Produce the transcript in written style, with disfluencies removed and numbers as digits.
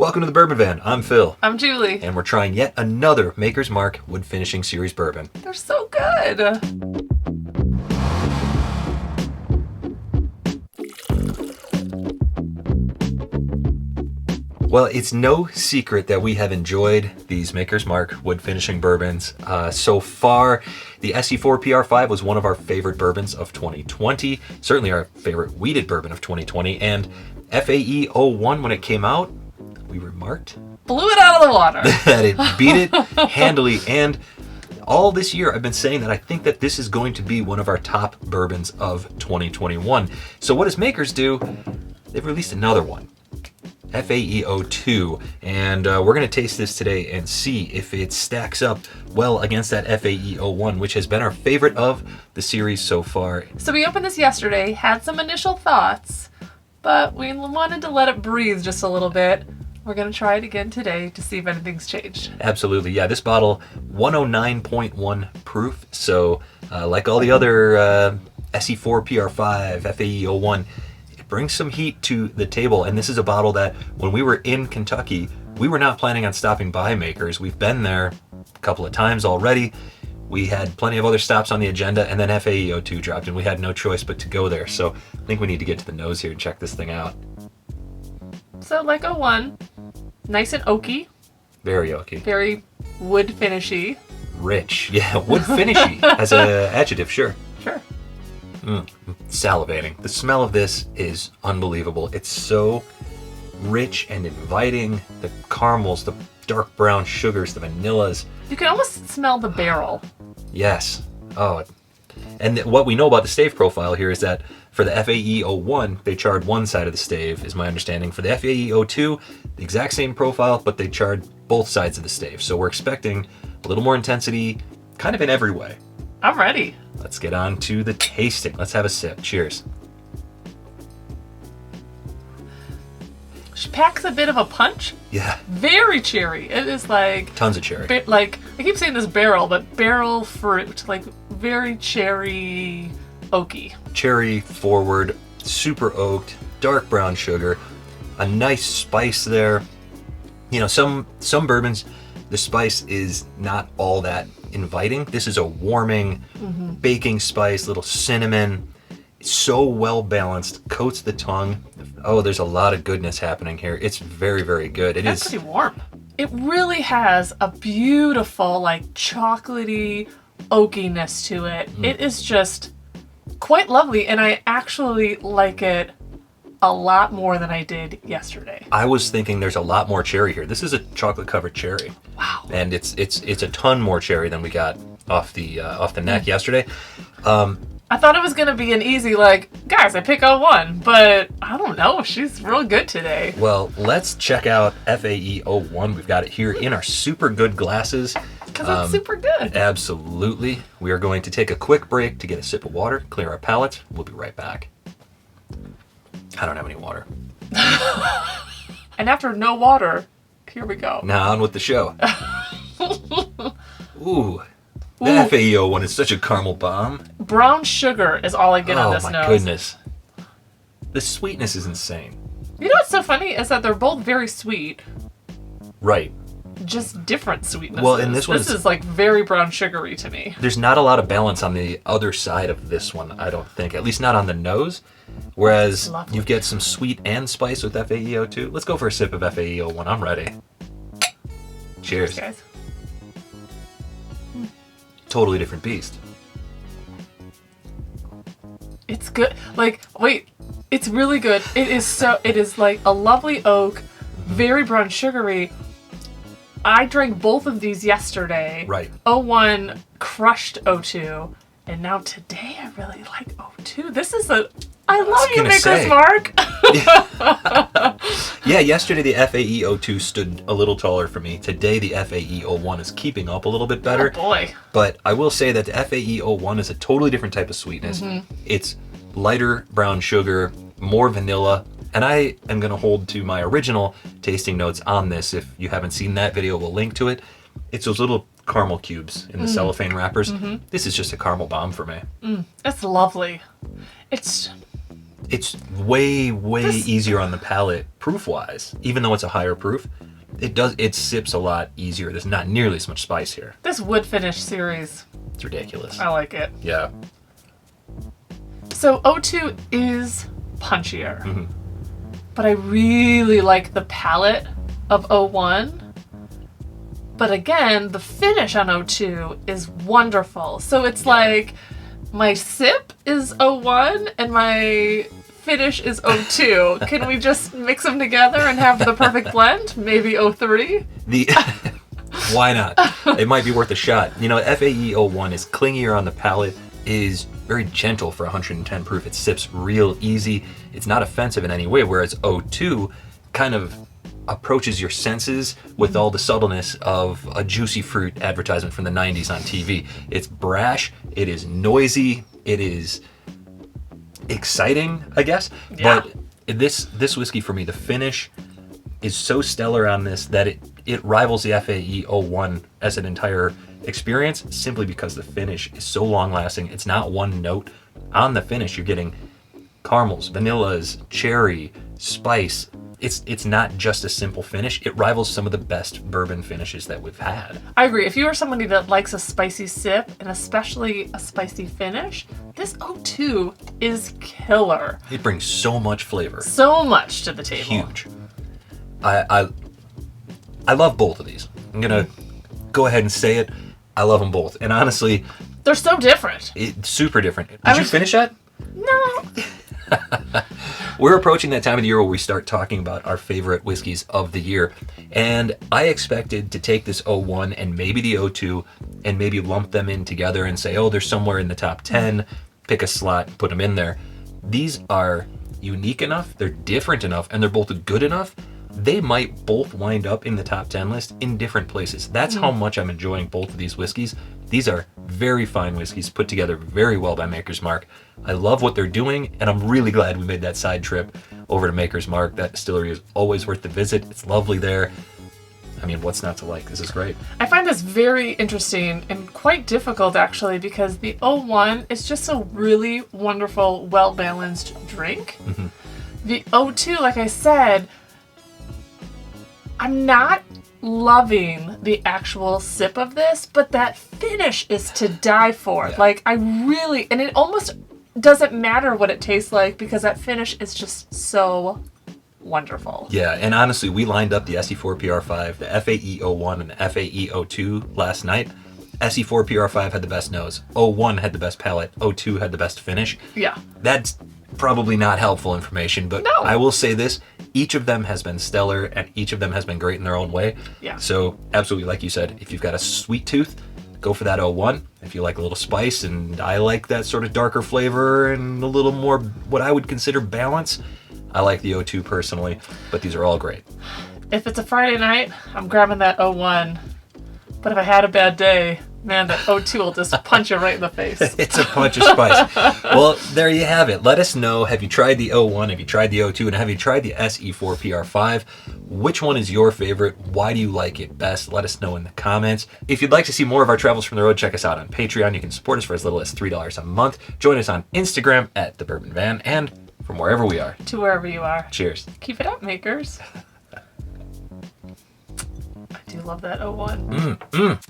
Welcome to the Bourbon Van. I'm Phil. I'm Julie. And we're trying yet another Maker's Mark Wood Finishing Series bourbon. They're so good. Well, it's no secret that we have enjoyed these Maker's Mark Wood Finishing bourbons. So far, the SE4 PR5 was one of our favorite bourbons of 2020. Certainly our favorite wheated bourbon of 2020. And FAE-01, when it came out, we remarked Blew it out of the water. that it beat it handily. And all this year, I've been saying that I think that this is going to be one of our top bourbons of 2021. So what does Makers do? They've released another one. FAE-02, and we're going to taste this today and see if it stacks up well against that FAE-01, which has been our favorite of the series so far. So we opened this yesterday, had some initial thoughts, but we wanted to let it breathe just a little bit. We're going to try it again today to see if anything's changed. Absolutely, yeah. This bottle, 109.1 proof, so like all the other SE4 PR5, FAE-01, brings some heat to the table. And this is a bottle that when we were in Kentucky, we were not planning on stopping by Makers. We've been there a couple of times already. We had plenty of other stops on the agenda, and then FAE-02 dropped, and we had no choice but to go there. So I think we need to get to the nose here and check this thing out. So like 01, nice and oaky. Very oaky. Very wood finishy. Rich. Yeah, wood finishy as an adjective, sure. Sure. Salivating. The smell of this is unbelievable. It's so rich and inviting. The caramels, the dark brown sugars, the vanillas. You can almost smell the barrel. Yes. Oh, and what we know about the stave profile here is that for the FAE-01, they charred one side of the stave, is my understanding. For the FAE-02, the exact same profile, but they charred both sides of the stave. So we're expecting a little more intensity, kind of in every way. I'm ready. Let's get on to the tasting. Let's have a sip. Cheers. She packs a bit of a punch. Yeah. Very cherry. It is like... Tons of cherry. Like, I keep saying this barrel, but barrel fruit. Like, very cherry oaky. Cherry forward, super oaked, dark brown sugar, a nice spice there. You know, some bourbons, the spice is not all that inviting. This is a warming baking spice, little cinnamon. So well balanced, coats the tongue. Oh, there's a lot of goodness happening here. It's very, very good. It's pretty warm. It really has a beautiful, like, chocolatey oakiness to it. It is just quite lovely, and I actually like it a lot more than I did yesterday. I was thinking there's a lot more cherry here. This is a chocolate covered cherry. Wow. And it's a ton more cherry than we got off the neck yesterday. I thought it was going to be an easy, like, guys, I pick 01, but I don't know. She's real good today. Well, let's check out FAE-01. We've got it here in our super good glasses. Because it's super good. Absolutely. We are going to take a quick break to get a sip of water, clear our palate. We'll be right back. I don't have any water. And after no water, here we go. Now on with the show. Ooh. The FAE-01 is such a caramel bomb. Brown sugar is all I get on this nose. Oh my goodness. The sweetness is insane. You know what's so funny is that they're both very sweet. Right. Just different sweetnesses. Well, and this is like very brown sugary to me. There's not a lot of balance on the other side of this one, I don't think. At least not on the nose. Whereas you get some sweet and spice with FAE-02. Let's go for a sip of FAE-01. I'm ready. Cheers. Cheers, guys. Totally different beast. It's good. Like, wait, it's really good. It is like a lovely oak, very brown sugary. I drank both of these yesterday. Right. 01 crushed 02, and now today I really like 02. This is I love you, Maker's Mark. Yeah, yesterday the FAE-02 stood a little taller for me. Today the FAE-01 is keeping up a little bit better. Oh boy. But I will say that the FAE-01 is a totally different type of sweetness. It's lighter brown sugar, more vanilla, and I am going to hold to my original tasting notes on this. If you haven't seen that video, we'll link to it. It's those little caramel cubes in the cellophane wrappers. This is just a caramel bomb for me. It's lovely. It's It's way easier on the palate proof-wise. Even though it's a higher proof, it sips a lot easier. There's not nearly as much spice here. This wood finish series, It's ridiculous. I like it. Yeah. So O2 is punchier, Mm-hmm. but I really like the palate of O1. But again, the finish on O2 is wonderful. So it's like my sip is O1 and my finish is O2. Can we just mix them together and have the perfect blend? Maybe O3? Why not? It might be worth a shot. You know, FAE-01 is clingier on the palate, is very gentle for 110 proof. It sips real easy. It's not offensive in any way, whereas O2 kind of approaches your senses with all the subtleness of a juicy fruit advertisement from the 90s on TV. It's brash, it is noisy, it is exciting, I guess. Yeah. But this whiskey for me, the finish is so stellar on this that it rivals the FAE-01 as an entire experience simply because the finish is so long lasting. It's not one note. On the finish, you're getting caramels, vanillas, cherry, spice. It's not just a simple finish. It rivals some of the best bourbon finishes that we've had. I agree. If you are somebody that likes a spicy sip and especially a spicy finish, this O2 is killer. It brings so much flavor. So much to the table. Huge. I love both of these. I'm gonna go ahead and say it. I love them both. And honestly, They're so different. it's super different. Did you finish that? No. We're approaching that time of the year where we start talking about our favorite whiskeys of the year. And I expected to take this O1 and maybe the O2 and maybe lump them in together and say, oh, they're somewhere in the top 10, pick a slot and put them in there. These are unique enough, they're different enough, and they're both good enough. They might both wind up in the top 10 list in different places. That's how much I'm enjoying both of these whiskeys. These are very fine whiskeys put together very well by Maker's Mark. I love what they're doing, and I'm really glad we made that side trip over to Maker's Mark. That distillery is always worth the visit. It's lovely there. I mean, what's not to like? This is great. I find this very interesting and quite difficult actually because the O1 is just a really wonderful, well-balanced drink. Mm-hmm. The O2, like I said, I'm not loving the actual sip of this, but that finish is to die for. Yeah. Like, I really, and it almost doesn't matter what it tastes like because that finish is just so wonderful. Yeah, and honestly, we lined up the SE4PR5, the FAE-01, and the FAE-02 last night. SE4PR5 had the best nose. O1 had the best palate. O2 had the best finish. Yeah. That's probably not helpful information, but No. I will say this. Each of them has been stellar, and each of them has been great in their own way. Yeah. So, absolutely, like you said, if you've got a sweet tooth, go for that O1. If you like a little spice, and I like that sort of darker flavor and a little more what I would consider balance, I like the O2 personally, but these are all great. If it's a Friday night, I'm grabbing that O1. But if I had a bad day, man, that O2 will just punch you right in the face. It's a punch of spice. Well, there you have it. Let us know, have you tried the O1, have you tried the O2, and have you tried the SE4PR5? Which one is your favorite? Why do you like it best? Let us know in the comments. If you'd like to see more of our travels from the road, check us out on Patreon. You can support us for as little as $3 a month. Join us on Instagram at The Bourbon Van, and from wherever we are. To wherever you are. Cheers. Keep it up, makers. I do love that O1.